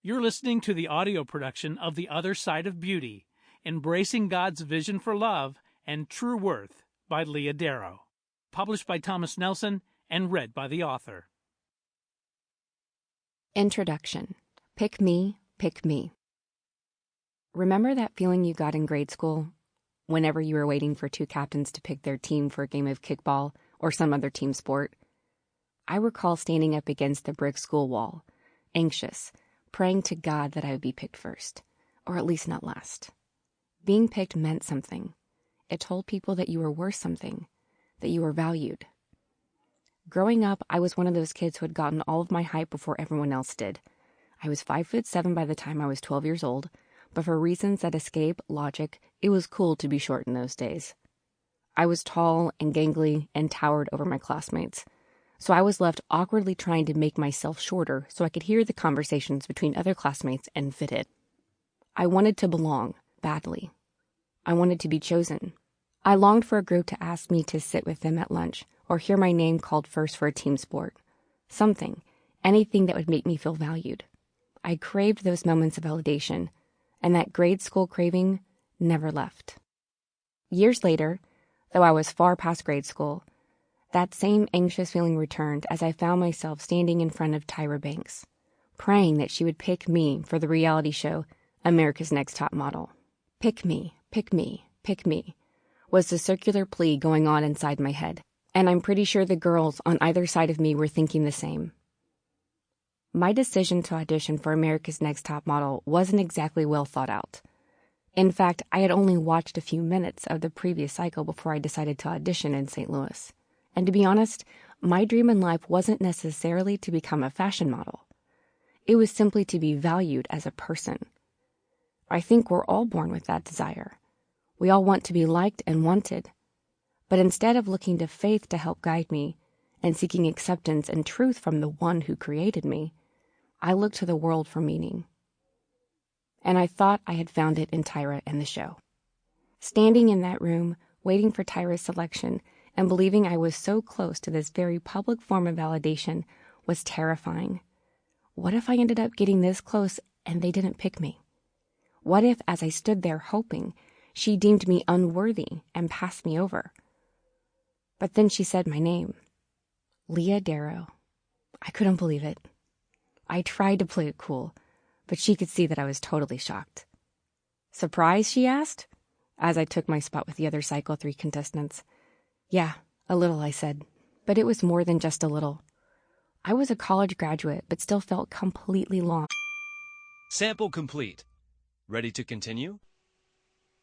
You're listening to the audio production of The Other Side of Beauty, Embracing God's Vision for Love and True Worth by Leah Darrow. Published by Thomas Nelson and read by the author. Introduction. Pick me, pick me. Remember that feeling you got in grade school whenever you were waiting for two captains to pick their team for a game of kickball or some other team sport? I recall standing up against the brick school wall, anxious, praying to God that I would be picked first, or at least not last. Being picked meant something. It told people that you were worth something, that you were valued. Growing up, I was one of those kids who had gotten all of my hype before everyone else did. I was 5'7" by the time I was 12 years old, but for reasons that escape logic, it was cool to be short in those days. I was tall and gangly and towered over my classmates, so I was left awkwardly trying to make myself shorter so I could hear the conversations between other classmates and fit in. I wanted to belong, badly. I wanted to be chosen. I longed for a group to ask me to sit with them at lunch or hear my name called first for a team sport. Something, anything that would make me feel valued. I craved those moments of validation, and that grade school craving never left. Years later, though I was far past grade school, that same anxious feeling returned as I found myself standing in front of Tyra Banks, praying that she would pick me for the reality show America's Next Top Model. Pick me, pick me, pick me, was the circular plea going on inside my head, and I'm pretty sure the girls on either side of me were thinking the same. My decision to audition for America's Next Top Model wasn't exactly well thought out. In fact, I had only watched a few minutes of the previous cycle before I decided to audition in St. Louis. And to be honest, my dream in life wasn't necessarily to become a fashion model. It was simply to be valued as a person. I think we're all born with that desire. We all want to be liked and wanted. But instead of looking to faith to help guide me and seeking acceptance and truth from the one who created me, I looked to the world for meaning. And I thought I had found it in Tyra and the show. Standing in that room, waiting for Tyra's selection, and believing I was so close to this very public form of validation was terrifying. What if I ended up getting this close and they didn't pick me? What if, as I stood there hoping, she deemed me unworthy and passed me over? But then she said my name, Leah Darrow. I couldn't believe it. I tried to play it cool, but she could see that I was totally shocked. Surprised, she asked, as I took my spot with the other Cycle 3 contestants. Yeah, a little, I said, but it was more than just a little. I was a college graduate, but still felt completely lost. Sample complete. Ready to continue?